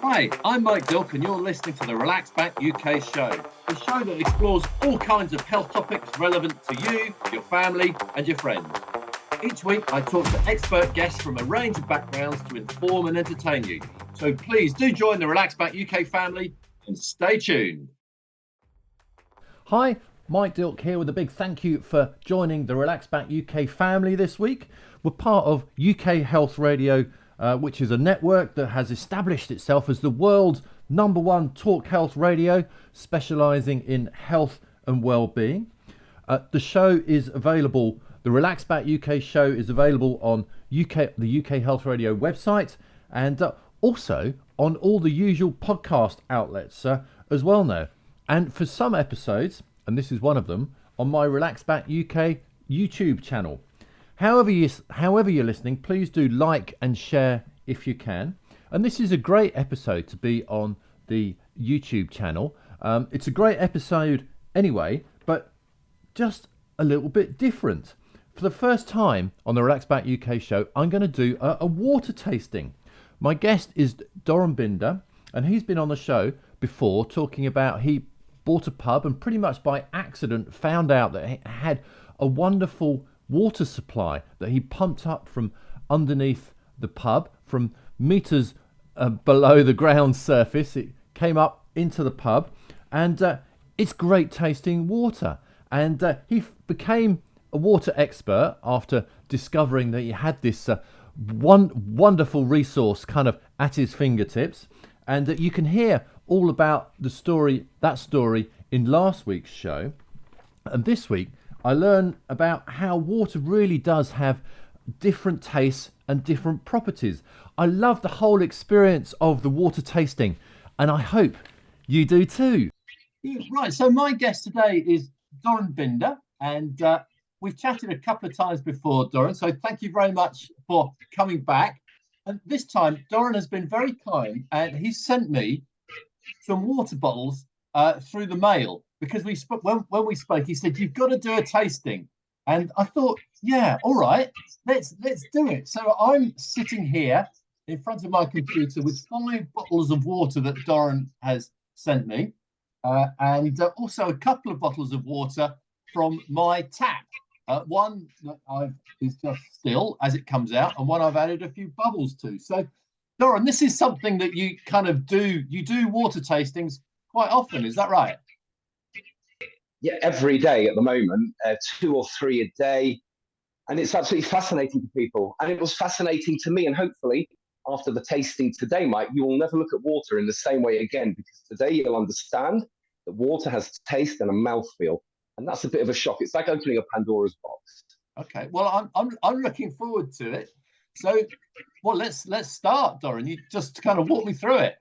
Hi, I'm Mike Dilk and you're listening to the Relax Back UK show, the show that explores all kinds of health topics relevant to you, your family and your friends. Each week I talk to expert guests from a range of backgrounds to inform and entertain you. So please do join the Relax Back UK family and stay tuned. Hi, Mike Dilk here with a big thank you for joining the Relax Back UK family this week. We're part of UK Health Radio, which is a network that has established itself as the world's #1 talk health radio, specialising in health and well-being. The show is available, the Relax Back UK show is available on the UK Health Radio website and also on all the usual podcast outlets as well now. And for some episodes, and this is one of them, on my Relax Back UK YouTube channel. However you're listening, please do like and share if you can. And this is a great episode to be on the YouTube channel. It's a great episode anyway, but just a little bit different. For the first time on the Relax Back UK show, I'm going to do a water tasting. My guest is Doran Binder, and he's been on the show before talking about he bought a pub and pretty much by accident found out that it had a wonderful water supply that he pumped up from underneath the pub from meters below the ground surface. It came up into the pub and it's great tasting water. And he became a water expert after discovering that he had this wonderful resource kind of at his fingertips. And you can hear all about that story in last week's show. And this week I learn about how water really does have different tastes and different properties. I love the whole experience of the water tasting, and I hope you do too. Right, so my guest today is Doran Binder, and we've chatted a couple of times before, Doran, so thank you very much for coming back. And this time, Doran has been very kind, and he's sent me some water bottles through the mail because when we spoke, he said you've got to do a tasting, and I thought, yeah, all right, let's do it. So I'm sitting here in front of my computer with 5 bottles of water that Doran has sent me, and also a couple of bottles of water from my tap. One that is just still as it comes out, and one I've added a few bubbles to. So, Doran, this is something that you kind of do. You do water tastings quite often, is that right? Yeah, every day at the moment, 2 or 3 a day. And it's absolutely fascinating to people. And it was fascinating to me. And hopefully, after the tasting today, Mike, you will never look at water in the same way again, because today you'll understand that water has taste and a mouthfeel. And that's a bit of a shock. It's like opening a Pandora's box. Okay, well, I'm looking forward to it. So, well, let's start, Doran. You just kind of walk me through it.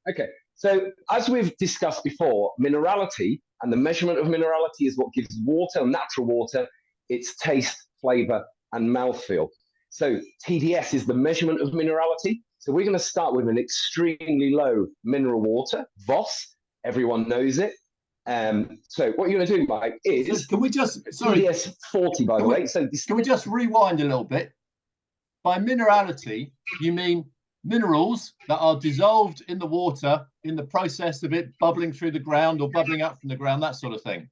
Okay, so as we've discussed before, minerality and the measurement of minerality is what gives water, natural water, its taste, flavor, and mouthfeel. So TDS is the measurement of minerality. So we're going to start with an extremely low mineral water, Voss. Everyone knows it. So what you're going to do, Mike, is can we just TDS 40, by the way. So can we just rewind a little bit? By minerality, you mean minerals that are dissolved in the water in the process of it bubbling through the ground or bubbling up from the ground, that sort of thing.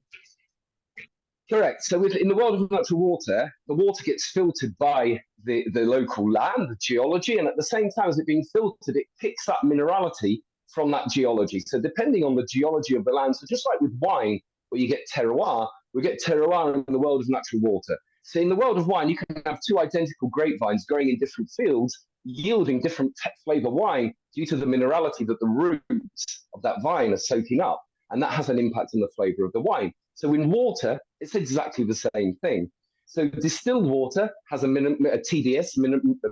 Correct. So in the world of natural water, the water gets filtered by the local land, the geology, and at the same time as it being filtered, it picks up minerality from that geology. So depending on the geology of the land, so just like with wine, where you get terroir, we get terroir in the world of natural water. So in the world of wine, you can have 2 identical grapevines growing in different fields, yielding different flavor wine due to the minerality that the roots of that vine are soaking up. And that has an impact on the flavor of the wine. So in water, it's exactly the same thing. So distilled water has a TDS,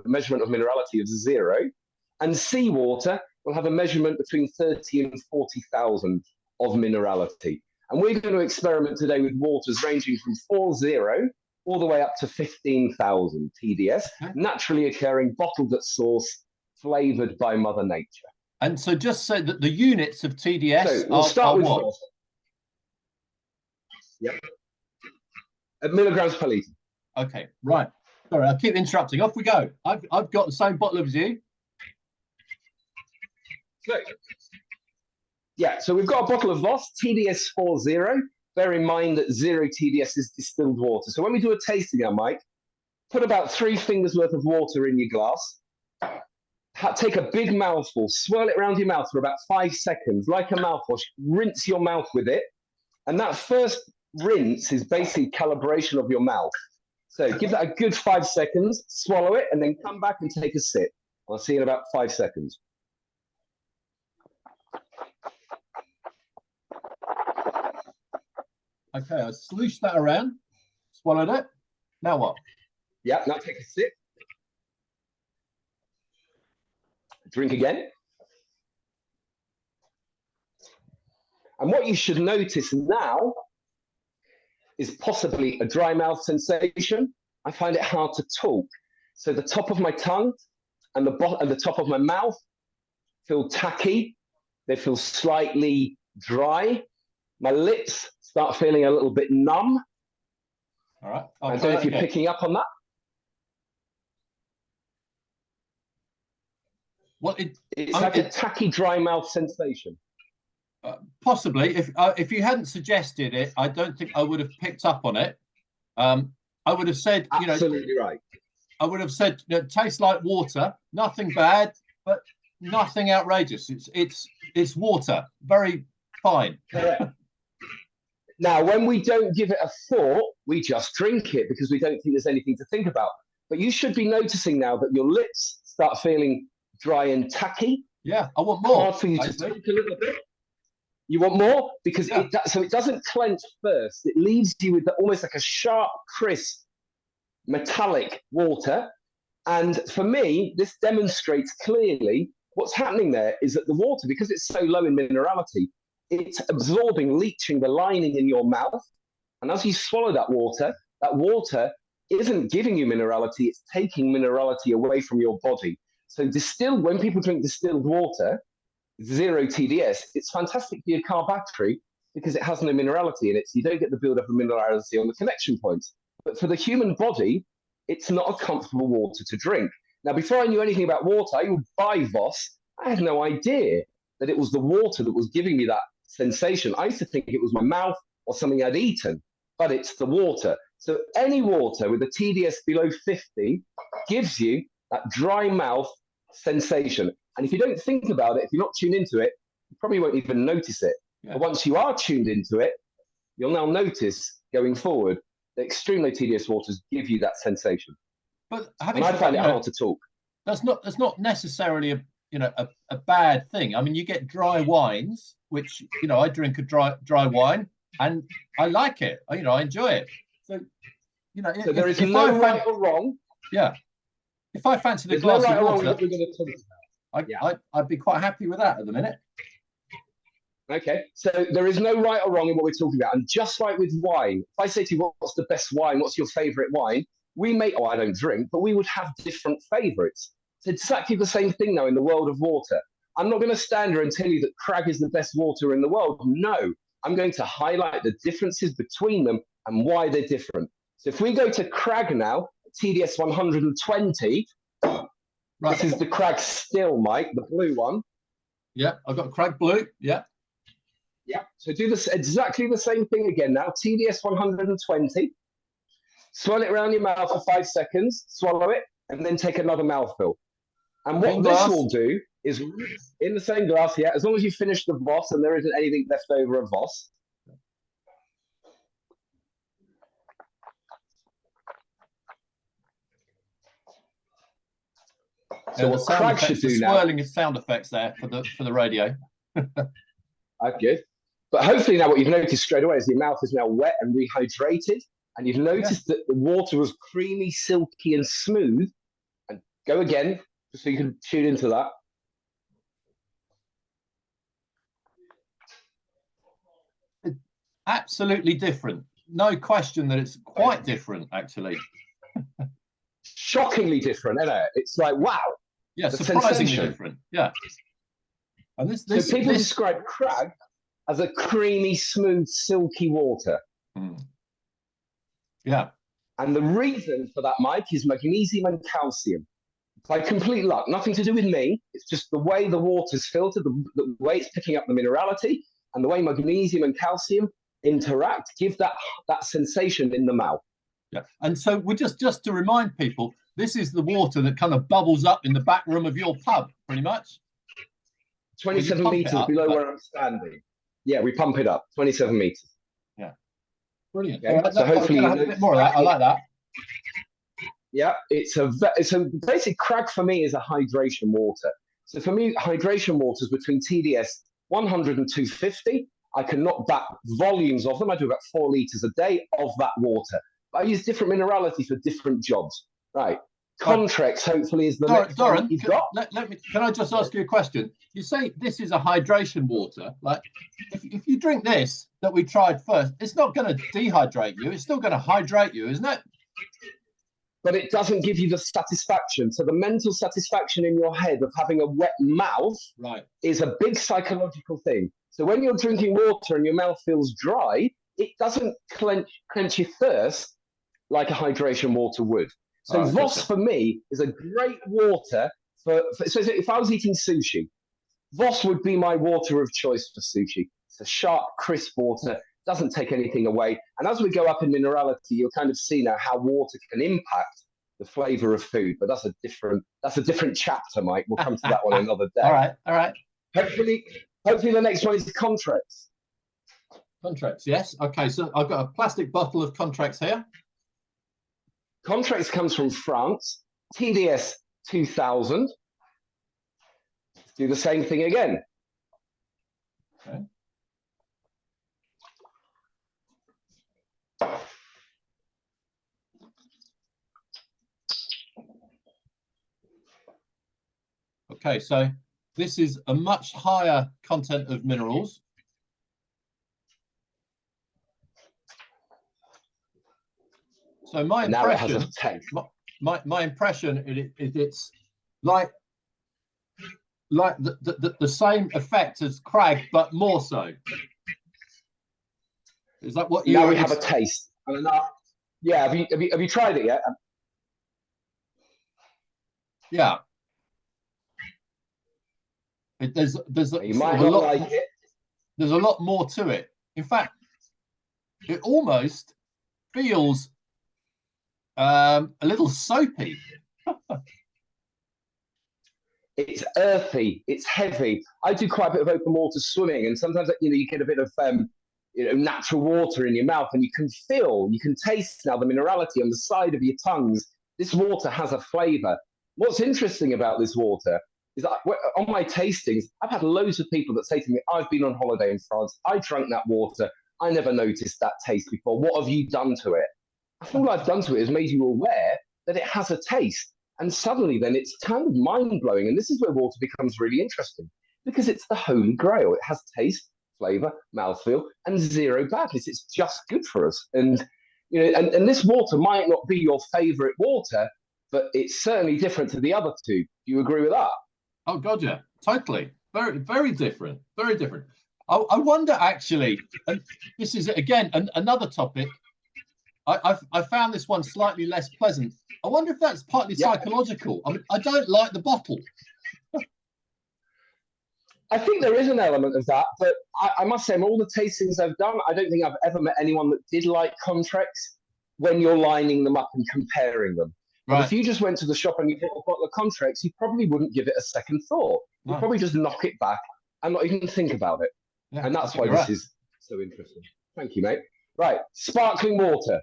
measurement of minerality of 0. And seawater will have a measurement between 30 and 40,000 of minerality. And we're going to experiment today with waters ranging from 40 all the way up to 15,000 TDS, naturally occurring, bottled at source, flavored by Mother Nature. And so just say that the units of TDS so we'll start with what? Yep. Milligrams per litre. Okay, right. Sorry, I'll keep interrupting. Off we go. I've got the same bottle as you. So, yeah, so we've got a bottle of Voss, TDS 40. Bear in mind that 0 TDS is distilled water. So when we do a tasting now, Mike, put about 3 fingers worth of water in your glass. Take a big mouthful, swirl it around your mouth for about 5 seconds, like a mouthwash. Rinse your mouth with it. And that first rinse is basically calibration of your mouth. So give that a good 5 seconds, swallow it, and then come back and take a sip. I'll see you in about 5 seconds. Okay, I slooshed that around, swallowed it. Now what? Yeah, now take a sip. Drink again. And what you should notice now is possibly a dry mouth sensation. I find it hard to talk. So the top of my tongue and the top of my mouth feel tacky. They feel slightly dry. My lips start feeling a little bit numb. All right. I don't know if you're picking up on that. Well, it's like a tacky, dry mouth sensation. Possibly. If you hadn't suggested it, I don't think I would have picked up on it. I would have said, absolutely right. I would have said, tastes like water. Nothing bad, but nothing outrageous. It's water. Very fine. Correct. Now, when we don't give it a thought, we just drink it because we don't think there's anything to think about. But you should be noticing now that your lips start feeling dry and tacky. Yeah, I want more. Hard for you to drink a little bit. You want more? Because so it doesn't clench first. It leaves you with almost like a sharp, crisp, metallic water. And for me, this demonstrates clearly what's happening there is that the water, because it's so low in minerality, it's absorbing, leaching the lining in your mouth. And as you swallow that water isn't giving you minerality, it's taking minerality away from your body. So when people drink distilled water, 0 TDS, it's fantastic for your car battery because it has no minerality in it. So you don't get the buildup of minerality on the connection points. But for the human body, it's not a comfortable water to drink. Now, before I knew anything about water, I would buy Voss. I had no idea that it was the water that was giving me that sensation. I used to think it was my mouth or something I'd eaten, but it's the water. So any water with a TDS below 50 gives you that dry mouth sensation. And if you don't think about it, if you're not tuned into it, you probably won't even notice it. Yeah. But once you are tuned into it, you'll now notice going forward that extreme low TDS waters give you that sensation. But I find it hard to talk. That's not necessarily a bad thing. I mean, you get dry wines, which I drink a dry wine, and I like it. I enjoy it. So so there is no right or wrong. Yeah. If I fancied a glass of water, I'd be quite happy with that at the minute. Okay, so there is no right or wrong in what we're talking about. And just like with wine, if I say to you, what's the best wine? What's your favorite wine? I don't drink, but we would have different favorites. It's exactly the same thing now in the world of water. I'm not going to stand here and tell you that Crag is the best water in the world. No, I'm going to highlight the differences between them and why they're different. So if we go to Crag now, TDS 120, right. This is the Crag Still, Mike, the blue one. Yeah, I've got Crag Blue, yeah. Yeah, so do this exactly the same thing again now, TDS 120. Swirl it around your mouth for 5 seconds, swallow it, and then take another mouthful. And what this will do is, in the same glass, yeah, as long as you finish the Voss and there isn't anything left over of Voss. So what Crag should do now. Swirling sound effects there for the radio. Good. But hopefully now what you've noticed straight away is your mouth is now wet and rehydrated. And you've noticed that the water was creamy, silky, and smooth. And go again, just so you can tune into that. Absolutely different. No question that it's quite different, actually. Shockingly different, isn't it? It's like, wow. Yeah, surprisingly different. Yeah. And so people describe Crag as a creamy, smooth, silky water. Mm. Yeah. And the reason for that, Mike, is magnesium and calcium. by complete luck, nothing to do with me. It's just the way the water's filtered, the way it's picking up the minerality, and the way magnesium and calcium interact, give that sensation in the mouth. Yeah, and so we just to remind people, this is the water that kind of bubbles up in the back room of your pub, pretty much. 27 meters below where I'm standing. Yeah, we pump it up 27 meters. Yeah, brilliant. Okay. So hopefully you have a bit more of that. I like that. Yeah, it's basic crag for me is a hydration water. So for me, hydration water is between TDS 100 and 250. I can knock back volumes of them. I do about 4 liters a day of that water. But I use different minerality for different jobs. Right. Contrex, hopefully, is the next one you've got. Can I just ask you a question? You say this is a hydration water. Like, if you drink this that we tried first, it's not going to dehydrate you. It's still going to hydrate you, isn't it? But it doesn't give you the satisfaction. So the mental satisfaction in your head of having a wet mouth is a big psychological thing. So when you're drinking water and your mouth feels dry, it doesn't quench your thirst like a hydration water would. So Voss for me is a great water so if I was eating sushi, Voss would be my water of choice for sushi. It's a sharp, crisp water, doesn't take anything away. And as we go up in minerality, you'll kind of see now how water can impact the flavor of food. But that's a different chapter, Mike. We'll come to that one another day. All right. Hopefully the next one is Contrex. Contrex, yes. Okay, so I've got a plastic bottle of Contrex here. Contrex comes from France, TDS 2000. Let's do the same thing again. Okay. Okay, so this is a much higher content of minerals. So my impression, my impression is it's like the same effect as Crag, but more so. Is that what you? Now we have a taste. Yeah, have you tried it yet? Yeah. There's you might not like it. There's a lot more to it. In fact, it almost feels a little soapy. It's earthy. It's heavy. I do quite a bit of open water swimming, and sometimes you get a bit of natural water in your mouth, and you can taste now the minerality on the side of your tongues. This water has a flavour. What's interesting about this water is that on my tastings, I've had loads of people that say to me, "I've been on holiday in France. I drank that water. I never noticed that taste before. What have you done to it?" All I've done to it is made you aware that it has a taste. And suddenly then it's kind of mind-blowing. And this is where water becomes really interesting because it's the holy grail. It has taste, flavor, mouthfeel, and zero badness. It's just good for us. And and this water might not be your favorite water, but it's certainly different to the other two. Do you agree with that? Oh God, yeah, totally. Very, very different. Very different. I wonder actually, and this is again another topic. I found this one slightly less pleasant. I wonder if that's partly psychological. I mean, I don't like the bottle. I think there is an element of that, but I must say, in all the tastings I've done, I don't think I've ever met anyone that did like Contrex when you're lining them up and comparing them. Right. If you just went to the shop and you bought a bottle of Contrex, you probably wouldn't give it a second thought. You'd probably just knock it back and not even think about it. Yeah, and that's why this is so interesting. Thank you, mate. Right, sparkling water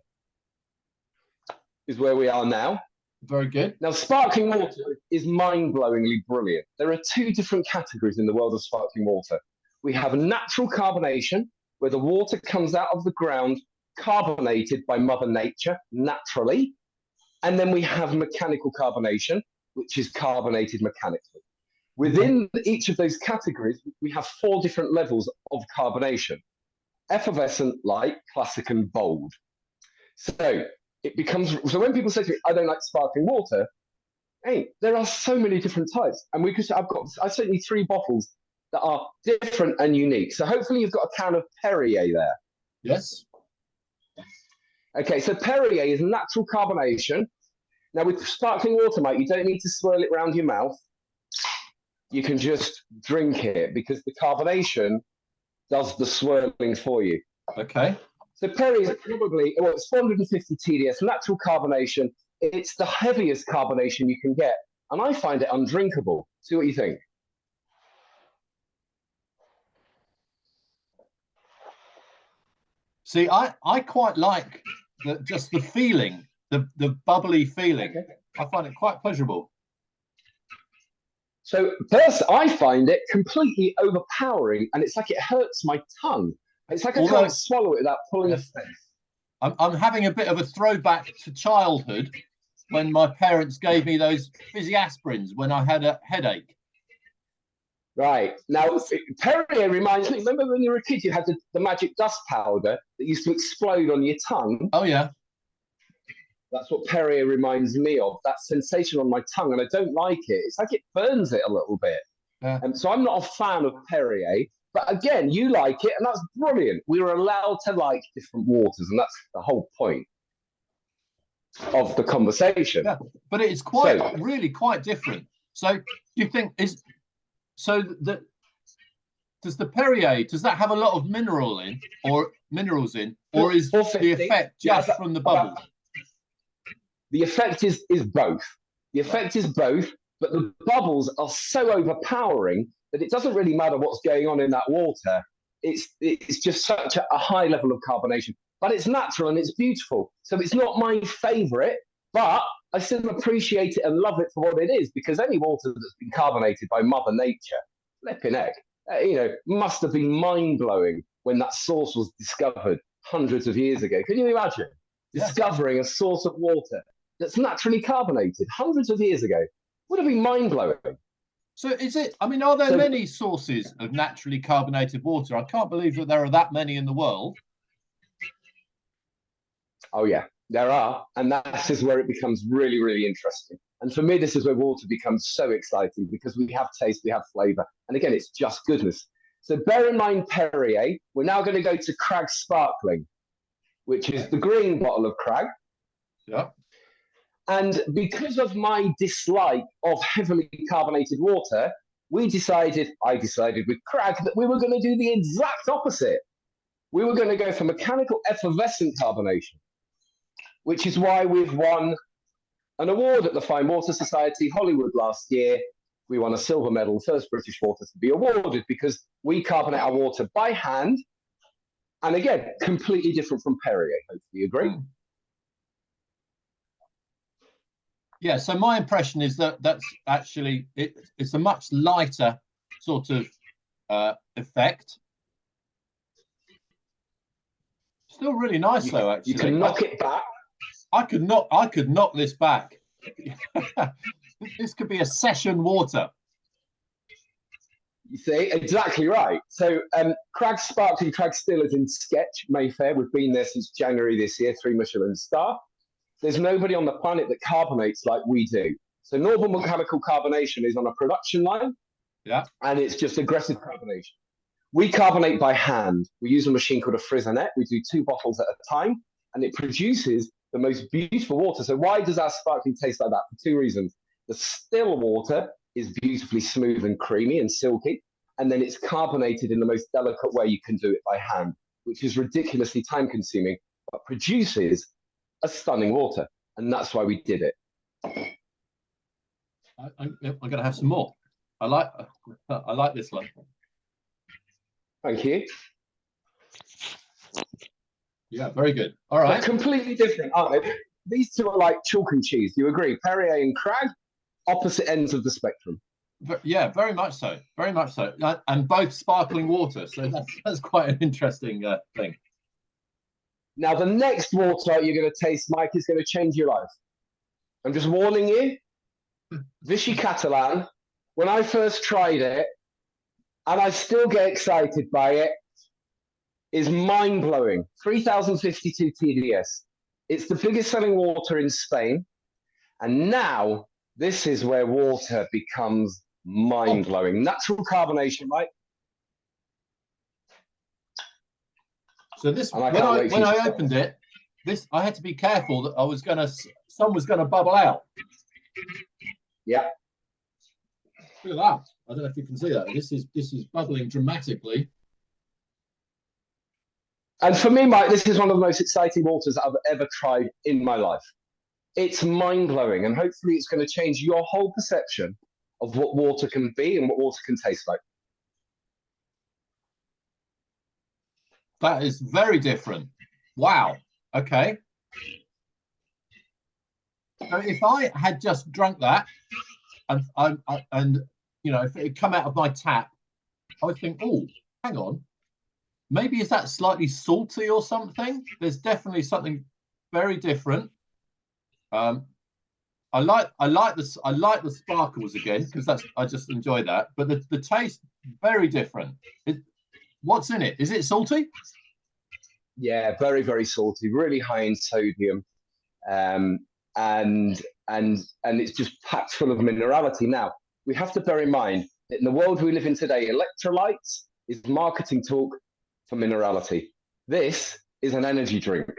is where we are now. Very good. Now, sparkling water is mind-blowingly brilliant. There are two different categories in the world of sparkling water. We have natural carbonation, where the water comes out of the ground carbonated by Mother Nature naturally. And then we have mechanical carbonation, which is carbonated mechanically. Within each of those categories, we have 4 different levels of carbonation: effervescent, light, classic, and bold. So when people say to me, "I don't like sparkling water," hey, there are so many different types, and I sent you 3 bottles that are different and unique. So hopefully you've got a can of Perrier there. Yes. Okay, so Perrier is natural carbonation. Now with sparkling water, Mike, you don't need to swirl it around your mouth. You can just drink it because the carbonation does the swirling for you. Okay. So Perrier is probably, well, it's 450 TDS, natural carbonation. It's the heaviest carbonation you can get. And I find it undrinkable. See what you think. See, I quite like just the feeling, the bubbly feeling. Okay. I find it quite pleasurable. So first, I find it completely overpowering, and it's like it hurts my tongue. It's like I can't swallow it without pulling a face. I'm having a bit of a throwback to childhood when my parents gave me those fizzy aspirins when I had a headache. Right. Now, Perrier reminds me, remember when you were a kid, you had the magic dust powder that used to explode on your tongue? Oh, yeah. That's what Perrier reminds me of, that sensation on my tongue, and I don't like it. It's like it burns it a little bit. Yeah. So I'm not a fan of Perrier, but again, you like it, and that's brilliant. We were allowed to like different waters, and that's the whole point of the conversation. Yeah, but it's quite, really quite different. So do you think does the Perrier, does that have a lot of minerals in, or is the effect just from the bubbles? The effect is both. The effect is both, but the bubbles are so overpowering that it doesn't really matter what's going on in that water. It's just such a high level of carbonation, but it's natural and it's beautiful. So it's not my favorite, but I still appreciate it and love it for what it is, because any water that's been carbonated by Mother Nature, flipping heck, must have been mind-blowing when that source was discovered hundreds of years ago. Can you imagine discovering a source of water that's naturally carbonated hundreds of years ago? Would have been mind-blowing. So is it, I mean, are there many sources of naturally carbonated water? I can't believe that there are that many in the world. Oh, yeah, there are. And that is where it becomes really, really interesting. And for me, this is where water becomes so exciting, because we have taste, we have flavor. And again, it's just goodness. So bear in mind Perrier. We're now going to go to Crag Sparkling, which is the green bottle of Crag. Yeah. And because of my dislike of heavily carbonated water, I decided with Crag that we were going to do the exact opposite. We were going to go for mechanical effervescent carbonation, which is why we've won an award at the Fine Water Society Hollywood last year. We won a silver medal, first British water to be awarded, because we carbonate our water by hand. And again, completely different from Perrier. Hopefully you agree. Yeah, so my impression is that that's actually, it's a much lighter sort of effect. Still really nice though, actually. You can knock it back. I could knock this back. This could be a session water. You see, exactly right. So Crag Sparkling, Crag Still is in Sketch, Mayfair. We've been there since January this year, 3 Michelin star. There's nobody on the planet that carbonates like we do. So normal mechanical carbonation is on a production line, and it's just aggressive carbonation. We carbonate by hand. We use a machine called a Frisonette. We do 2 bottles at a time, and it produces the most beautiful water. So why does our sparkling taste like that? For 2 reasons. The still water is beautifully smooth and creamy and silky, and then it's carbonated in the most delicate way you can do it by hand, which is ridiculously time-consuming, but produces a stunning water, and that's why we did it. I'm going to have some more. I like this one. Thank you. Yeah, very good. All right. They're completely different, aren't they? These two are like chalk and cheese. Do you agree? Perrier and Crag, opposite ends of the spectrum. Yeah, very much so. Very much so. And both sparkling water. So that's quite an interesting thing. Now, the next water you're going to taste, Mike, is going to change your life. I'm just warning you. Vichy Catalan, when I first tried it, and I still get excited by it, is mind-blowing. 3,052 TDS. It's the biggest selling water in Spain. And now, this is where water becomes mind-blowing. Natural carbonation, Mike. So this, when I opened it, I had to be careful that I was going to some was going to bubble out. Yeah. Look at that. I don't know if you can see that. This is bubbling dramatically. And for me, Mike, this is one of the most exciting waters I've ever tried in my life. It's mind-blowing, and hopefully it's going to change your whole perception of what water can be and what water can taste like. That is very different. Wow. Okay. So if I had just drunk that, and you know, if it had come out of my tap, I would think, oh, hang on, maybe is that slightly salty or something? There's definitely something very different. I like the sparkles again, because I just enjoy that. But the taste very different. What's in it? Is it salty? Yeah, very, very salty, really high in sodium, and it's just packed full of minerality. Now, we have to bear in mind that in the world we live in today, electrolytes is marketing talk for minerality. This is an energy drink,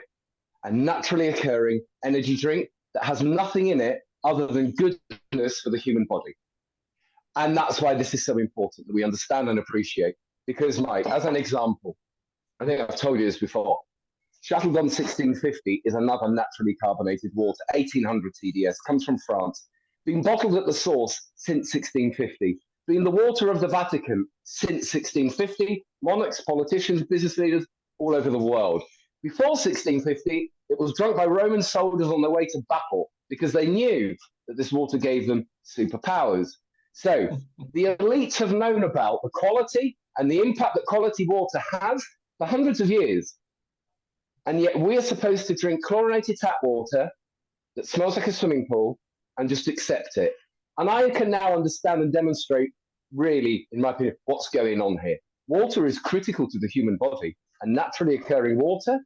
a naturally occurring energy drink that has nothing in it other than goodness for the human body. And that's why this is so important that we understand and appreciate. Because, Mike, as an example, I think I've told you this before, Chateaudun 1650 is another naturally carbonated water, 1800 TDS, comes from France, been bottled at the source since 1650, been the water of the Vatican since 1650, monarchs, politicians, business leaders all over the world. Before 1650, it was drunk by Roman soldiers on their way to battle because they knew that this water gave them superpowers. So the elites have known about the quality and the impact that quality water has for hundreds of years. And yet we're supposed to drink chlorinated tap water that smells like a swimming pool and just accept it. And I can now understand and demonstrate, really, in my opinion, what's going on here. Water is critical to the human body, and naturally occurring water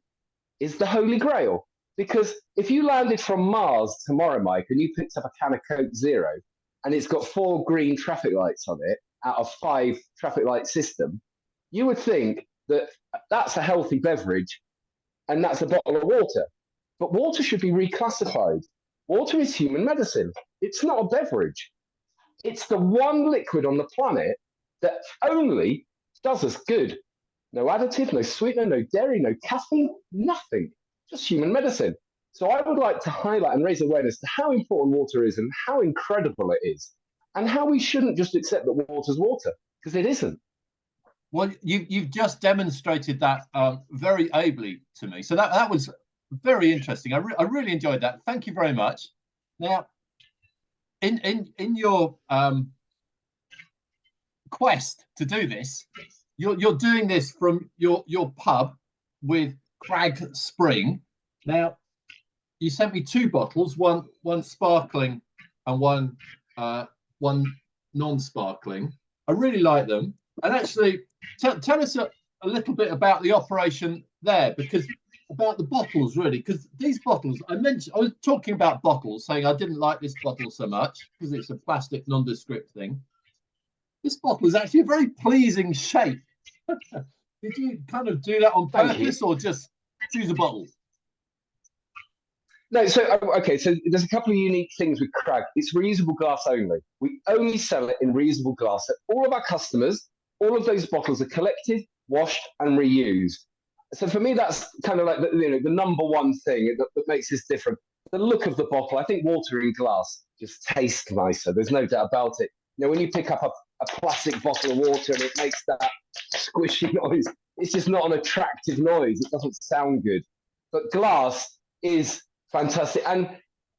is the holy grail. Because if you landed from Mars tomorrow, Mike, and you picked up a can of Coke Zero, and it's got 4 green traffic lights on it out of 5 traffic light system, you would think that that's a healthy beverage and that's a bottle of water. But water should be reclassified. Water is human medicine. It's not a beverage. It's the one liquid on the planet that only does us good. No additive, no sweetener, no dairy, no caffeine, nothing. Just human medicine. So I would like to highlight and raise awareness to how important water is and how incredible it is, and how we shouldn't just accept that water's water, because it isn't. Well, you've just demonstrated that very ably to me. So that was very interesting. I really enjoyed that. Thank you very much. Now, in your quest to do this, you're doing this from your pub with Crag Spring. Now, you sent me 2 bottles, one sparkling and one non-sparkling. I really like them. And actually, tell us a little bit about the operation there, because about the bottles, really, because these bottles, I was talking about bottles, saying I didn't like this bottle so much because it's a plastic nondescript thing. This bottle is actually a very pleasing shape. Did you kind of do that on purpose or just choose a bottle? No, so okay, so there's a couple of unique things with Crag. It's reusable glass only. We only sell it in reusable glass. So all of our customers, all of those bottles are collected, washed, and reused. So for me, that's kind of like the number one thing that makes this different. The look of the bottle. I think water in glass just tastes nicer. There's no doubt about it. You know, when you pick up a plastic bottle of water and it makes that squishy noise, it's just not an attractive noise. It doesn't sound good. But glass is fantastic. And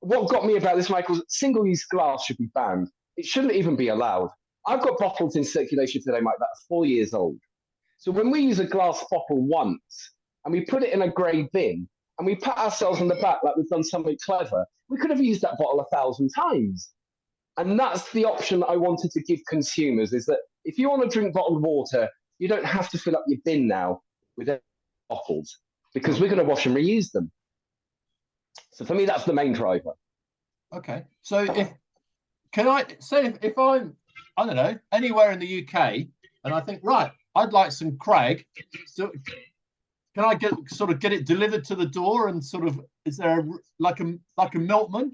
what got me about this, Michael, is single-use glass should be banned. It shouldn't even be allowed. I've got bottles in circulation today, Mike, that are 4 years old. So when we use a glass bottle once and we put it in a grey bin and we pat ourselves on the back like we've done something clever, we could have used that bottle 1,000 times. And that's the option that I wanted to give consumers, is that if you want to drink bottled water, you don't have to fill up your bin now with bottles, because we're going to wash and reuse them. So for me, that's the main driver. Okay. So if I'm, I don't know, anywhere in the UK, and I think, right, I'd like some Crag. So can I get it delivered to the door, and sort of, is there like a milkman?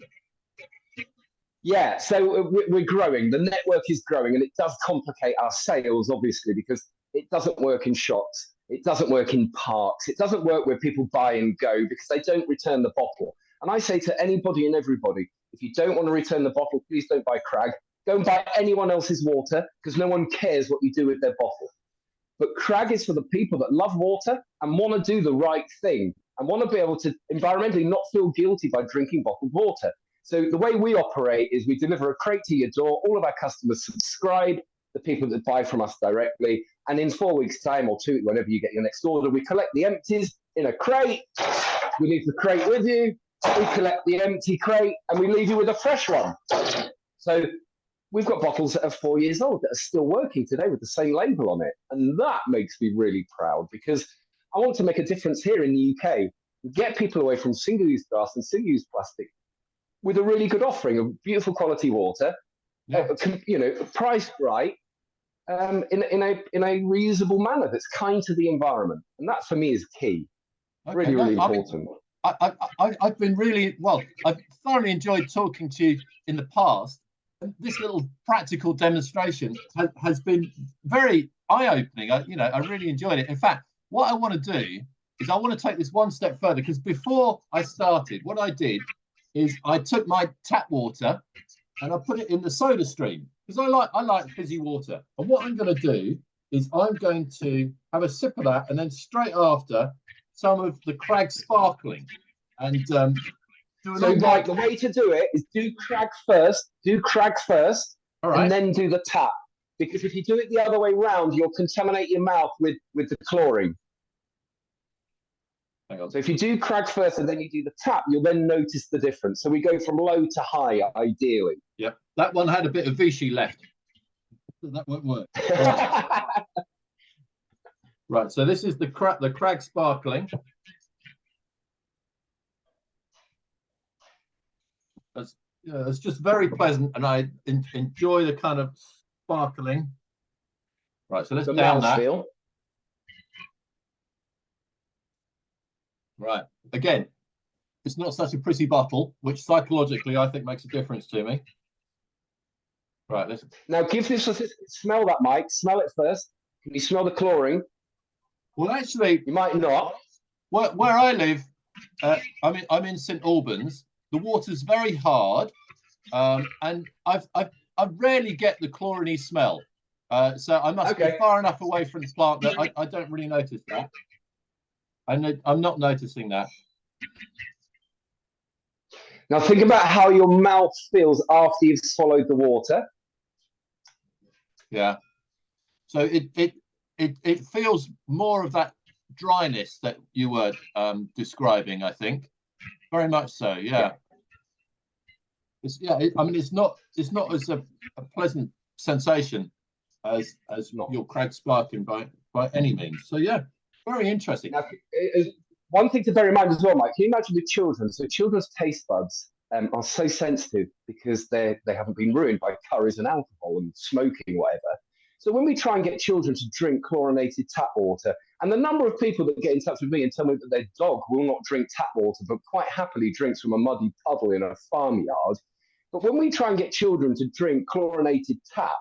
Yeah, so we're growing. The network is growing, and it does complicate our sales, obviously, because it doesn't work in shops. It doesn't work in parks. It doesn't work where people buy and go because they don't return the bottle. And I say to anybody and everybody, if you don't want to return the bottle, please don't buy Crag. Go and buy anyone else's water, because no one cares what you do with their bottle. But Crag is for the people that love water and want to do the right thing and want to be able to environmentally not feel guilty by drinking bottled water. So the way we operate is we deliver a crate to your door. All of our customers subscribe, the people that buy from us directly. And in 4 weeks' time, or 2, whenever you get your next order, we collect the empties in a crate. We leave the crate with you. We collect the empty crate and we leave you with a fresh one. So we've got bottles that are 4 years old that are still working today with the same label on it. And that makes me really proud, because I want to make a difference here in the UK. Get people away from single-use glass and single-use plastic with a really good offering of beautiful quality water, priced right, in a reusable manner that's kind to the environment. And that for me is key. Okay, really important. I've been really, well, I've thoroughly enjoyed talking to you in the past. And this little practical demonstration has been very eye-opening. I really enjoyed it. In fact, what I want to do is I want to take this one step further, because before I started, what I did is I took my tap water and I put it in the soda stream, because I like fizzy water. And what I'm going to do is I'm going to have a sip of that, and then straight after some of the Crag sparkling. And so Mike, the way to do it is do Crag first, all right, and then do the tap. Because if you do it the other way round, you'll contaminate your mouth with the chlorine. Hang on. So if you do Crag first and then you do the tap, you'll then notice the difference. So we go from low to high, ideally. Yeah, that one had a bit of Vichy left. That won't work. Right, so this is the Crag sparkling. It's just very pleasant, and I enjoy the kind of sparkling. Right, so let's down that. Feel. Right, again, it's not such a pretty bottle, which psychologically I think makes a difference to me. Right, let's... Now give this a smell, that Mike. Smell it first. Can you smell the chlorine? Well, actually, you might not. Where I live, I'm in St Albans. The water's very hard, and I rarely get the chlorine smell. So I must be far enough away from the plant that I don't really notice that. I'm not noticing that. Now think about how your mouth feels after you've swallowed the water. Yeah. So it feels more of that dryness that you were describing, I think. Very much so, yeah. It's not as a pleasant sensation as your Crag sparkling by any means. So yeah, very interesting. Now, one thing to bear in mind as well, Mike. Can you imagine with children? So children's taste buds are so sensitive because they haven't been ruined by curries and alcohol and smoking, whatever. So when we try and get children to drink chlorinated tap water, and the number of people that get in touch with me and tell me that their dog will not drink tap water, but quite happily drinks from a muddy puddle in a farmyard. But when we try and get children to drink chlorinated tap,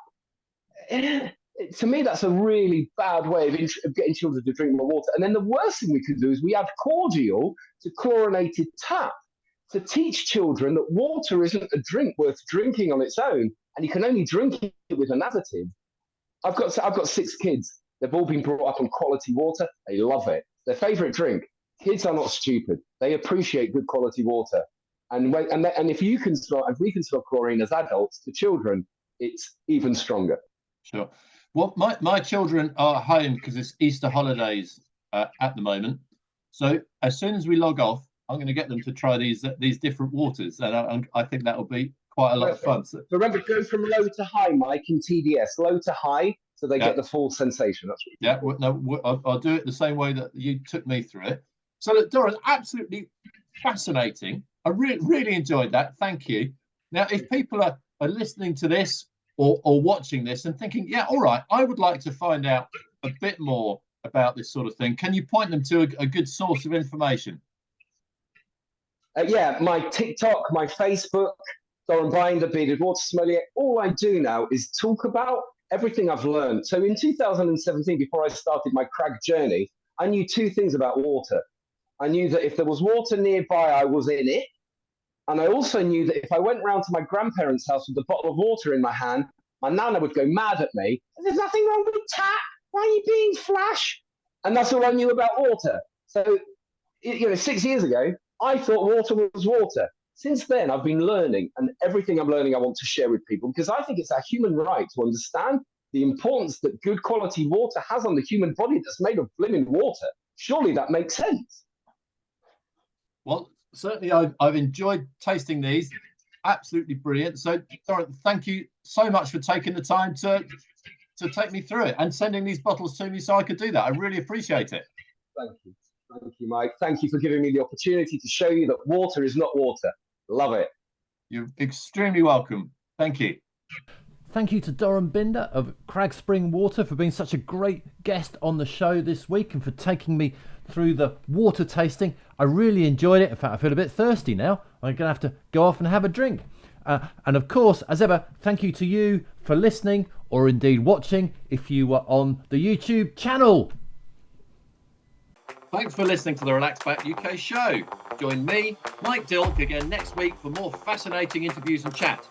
to me, that's a really bad way of getting children to drink more water. And then the worst thing we could do is we add cordial to chlorinated tap to teach children that water isn't a drink worth drinking on its own, and you can only drink it with an additive. I've got 6 kids. They've all been brought up on quality water. They love it. Their favorite drink. Kids are not stupid. They appreciate good quality water. And if we can smell chlorine as adults to children, it's even stronger. Sure. Well, my children are home because it's Easter holidays at the moment. So as soon as we log off, I'm going to get them to try these different waters, and I think that will be quite a lot of fun. So remember, go from low to high, Mike, in TDS. Low to high, so they get the full sensation. That's what I'll do it the same way that you took me through it. So look, Doran, absolutely fascinating. I really enjoyed that. Thank you. Now, if people are listening to this or watching this and thinking, yeah, all right, I would like to find out a bit more about this sort of thing, can you point them to a good source of information? Yeah, my TikTok, my Facebook, Doran Binder, Bearded Water Sommelier. All I do now is talk about everything I've learned. So in 2017, before I started my crag journey, I knew two things about water. I knew that if there was water nearby, I was in it. And I also knew that if I went round to my grandparents' house with a bottle of water in my hand, my nana would go mad at me. There's nothing wrong with tap. Why are you being flash? And that's all I knew about water. So, 6 years ago, I thought water was water. Since then, I've been learning, and everything I'm learning, I want to share with people because I think it's our human right to understand the importance that good quality water has on the human body that's made of blimmin' water. Surely that makes sense. Well, certainly I've enjoyed tasting these. Absolutely brilliant. So, Doran, thank you so much for taking the time to take me through it and sending these bottles to me so I could do that. I really appreciate it. Thank you. Thank you, Mike. Thank you for giving me the opportunity to show you that water is not water. Love it. You're extremely welcome. Thank you. Thank you to Doran Binder of Crag Spring Water for being such a great guest on the show this week and for taking me through the water tasting. I really enjoyed it. In fact, I feel a bit thirsty now. I'm going to have to go off and have a drink. And of course, as ever, thank you to you for listening or indeed watching if you were on the YouTube channel. Thanks for listening to the Relax Back UK show. Join me, Mike Dilk, again next week for more fascinating interviews and chat.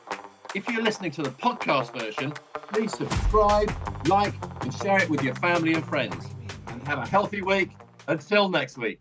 If you're listening to the podcast version, please subscribe, like, and share it with your family and friends. And have a healthy week. Until next week.